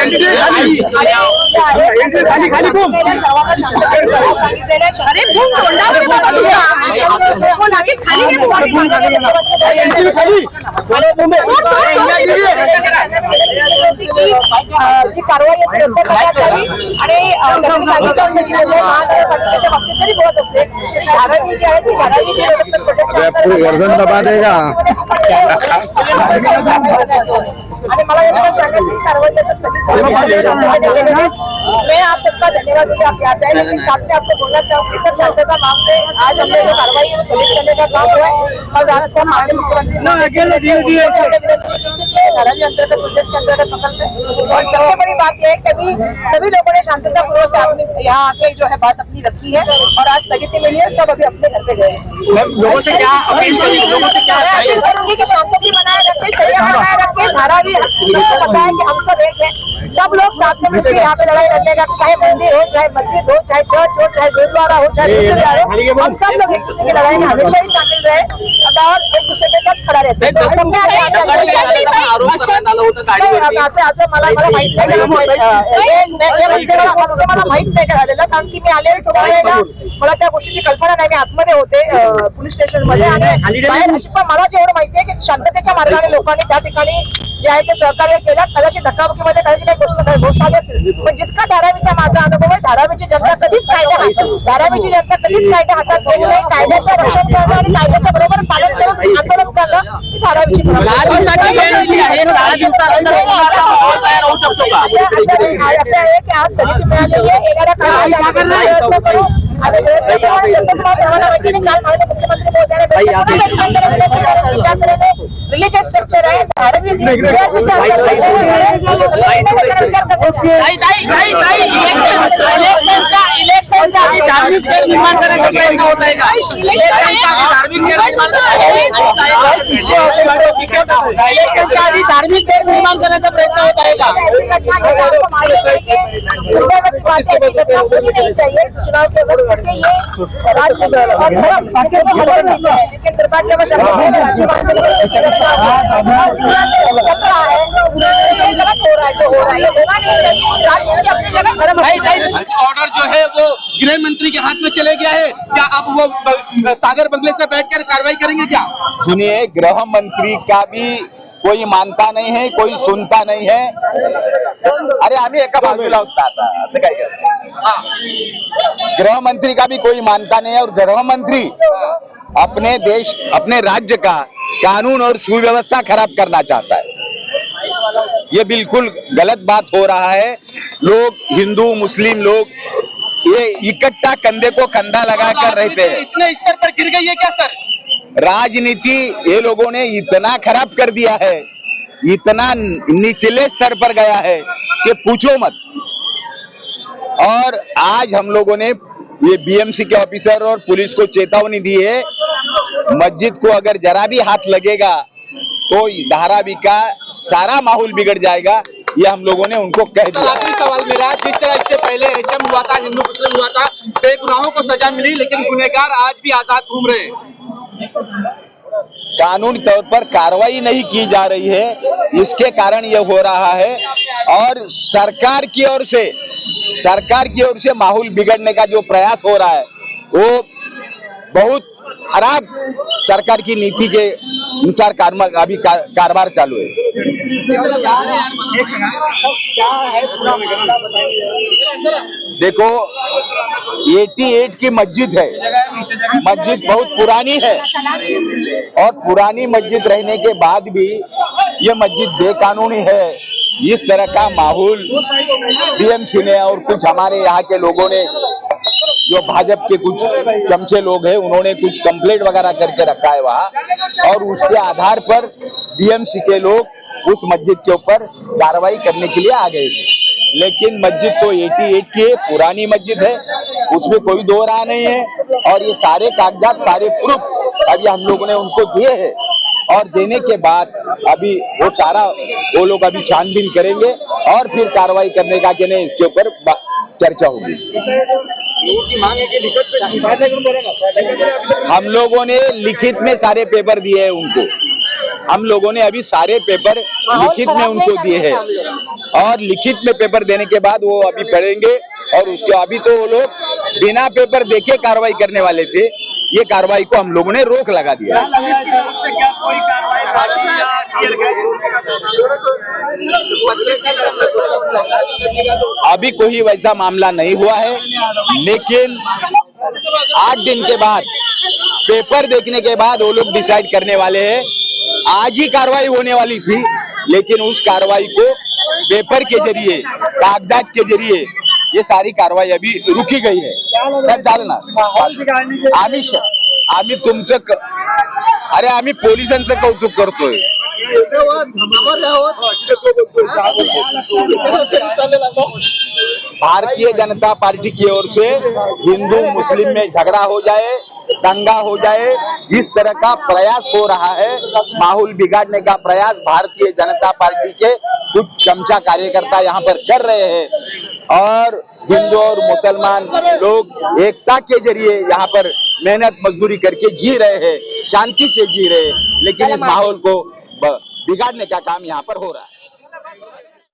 जी कारवाई आणि बोलत असते धारावी जी आहे ती धारावी वर्धन दबा देगा आणि मला सांगायची कारवाई मैं आप सबका धन्यवाद मुझे आप याद है, लेकिन साथ में आपको बोलना चाहूँगी सब जनता का मांग से आज हमने जो कार्रवाई पुलिस करने का काम हुआ है और रात को माननीय मुख्यमंत्री धारावी अंतर्गत प्रोजेक्ट के अंतर्गत प्रकल्प है। और सबसे बड़ी बात यह है कि अभी सभी लोगों ने शांतिपूर्वक से अपनी यहाँ आके जो है बात अपनी रखी है और आज स्थगिति मिली है, सब अभी अपने घर पे गए हैं। लोगों से क्या अपील करूंगी कि शांति बनाए रखे, संयम बनाए रखे। धारावी सबको पता है कि हम सब एक है, सब लोग साथ में मिलकर यहाँ पे लड़ाई लड़ने का, चाहे मंदिर हो, चाहे मस्जिद हो, चाहे चर्च हो, चाहे गुरुद्वारा हो, चाहे गुरुद्वारा हो, हम सब लोग एक दूसरे की लड़ाई में हमेशा ही शामिल रहे और एक दूसरे के साथ खड़ा रहते हैं। असं मला माहित नाही मला माहित नाही झालेलं, कारण की मी आले सुमारेला मला त्या गोष्टीची कल्पना नाही। मी आतमध्ये होते पोलीस स्टेशन मध्ये आणि बाहेर अशी, पण मला जेवढं माहिती आहे की शांततेच्या मार्गाने लोकांनी त्या ठिकाणी जे आहे ते सहकार्य केलं। कदाचित धक्काबुक्कीमध्ये काही गोष्ट झाली असेल, पण जितका धारावीचा माझा अनुभव आहे, धारावीची जनता कधीच धारावीची जनता कधीच कायदा हातात घेत नाही। कायद्याचं रक्षण करणं आणि कायद्याच्या बरोबर पालन करून आंदोलन करणं ही धारावीची असं आहे की आज स्थगिती मिळालेली आहे, येणाऱ्या काळात रिलीजियस स्ट्रक्चर आहे धारावी इलेक्शनच्या आधी धार्मिक तेढ निर्माण करण्याचा प्रयत्न होत आहे का? इलेक्शनच्या आधी धार्मिक तेढ निर्माण करण्याचा प्रयत्न होत आहे का? नहीं चाहिए चुनाव के वक्त ये लेकिन दुर्भाग्यवश ऑर्डर जो है वो गृह मंत्री के हाथ में चले गया है, क्या अब वो सागर बंगले से बैठकर कार्रवाई करेंगे क्या? सुनिए, गृह मंत्री का भी कोई मानता नहीं है, कोई सुनता नहीं है। अरे आम्ही एका बाजूला होता आता असं काय करत, गृह मंत्री का भी कोई मानता नहीं है और गृह मंत्री अपने देश अपने राज्य का कानून और सुव्यवस्था खराब करना चाहता है। ये बिल्कुल गलत बात हो रहा है। लोग हिंदू मुस्लिम लोग ये इकट्ठा कंधे को कंधा लगाकर रहते हैं। इतने स्तर पर गिर गई है क्या सर? राजनीति ये लोगों ने इतना खराब कर दिया है, इतना निचले स्तर पर गया है कि पूछो मत। और आज हम लोगों ने ये बीएमसी के ऑफिसर और पुलिस को चेतावनी दी है, मस्जिद को अगर जरा भी हाथ लगेगा तो धारावी का सारा माहौल बिगड़ जाएगा, ये हम लोगों ने उनको कह दिया। आखिरी सवाल मेरा, जिस तरह से पहले एचएम हुआ था, हिंदू मुस्लिम हुआ था, बेगुनाहों को सजा मिली, लेकिन गुनहगार आज भी आजाद घूम रहे हैं। कानूनी तौर पर कार्रवाई नहीं की जा रही है, इसके कारण ये हो रहा है। और सरकार की ओर से माहौल बिगड़ने का जो प्रयास हो रहा है वो बहुत खराब सरकार की नीति के अनुसार अभी कारोबार चालू है। देखो 88 की मस्जिद है, मस्जिद बहुत पुरानी है और पुरानी मस्जिद रहने के बाद भी ये मस्जिद बेकानूनी है। इस तरह का माहौल बीएमसी ने और कुछ हमारे यहाँ के लोगों ने, जो भाजपा के कुछ चमचे लोग हैं, उन्होंने कुछ कंप्लेंट वगैरह करके रखा है वहाँ, और उसके आधार पर बीएमसी के लोग उस मस्जिद के ऊपर कार्रवाई करने के लिए आ गए थे। लेकिन मस्जिद तो 88 की है, पुरानी मस्जिद है, उसमें कोई दो राह नहीं है। और ये सारे कागजात सारे प्रूफ अभी हम लोगों ने उनको दिए हैं और देने के बाद अभी वो लोग अभी छानबीन करेंगे और फिर कार्रवाई करने का कि नहीं इसके ऊपर चर्चा होगी। हम लोगों ने लिखित में सारे पेपर दिए हैं उनको, हम लोगों ने अभी सारे पेपर लिखित में उनको दिए हैं। और लिखित में पेपर देने के बाद वो अभी पढ़ेंगे और उसके अभी तो वो लोग बिना पेपर देके कार्रवाई करने वाले थे। ये कार्रवाई को हम लोगों ने रोक लगा दिया। अभी कोई वैसा मामला नहीं हुआ है, लेकिन 8 दिन के बाद पेपर देखने के बाद वो लोग डिसाइड करने वाले हैं। आज ही कार्रवाई होने वाली थी, लेकिन उस कार्रवाई को पेपर के जरिए, कागजात के जरिए ये सारी कार्रवाई अभी रुकी गई है। आम्ही तुमचं अरे आम्ही पोलिसांचं कौतुक करतोय। भारतीय जनता पार्टी की ओर से हिंदू मुस्लिम में झगड़ा हो जाए, दंगा हो जाए, इस तरह का प्रयास हो रहा है। माहौल बिगाड़ने का प्रयास भारतीय जनता पार्टी के कुछ चमचा कार्यकर्ता यहाँ पर कर रहे हैं और हिंदू और मुसलमान लोग एकता के जरिए यहाँ पर मेहनत मजदूरी करके जी रहे हैं, शांति से जी रहे हैं, लेकिन इस माहौल को बिगाड़ने का काम यहाँ पर हो रहा है।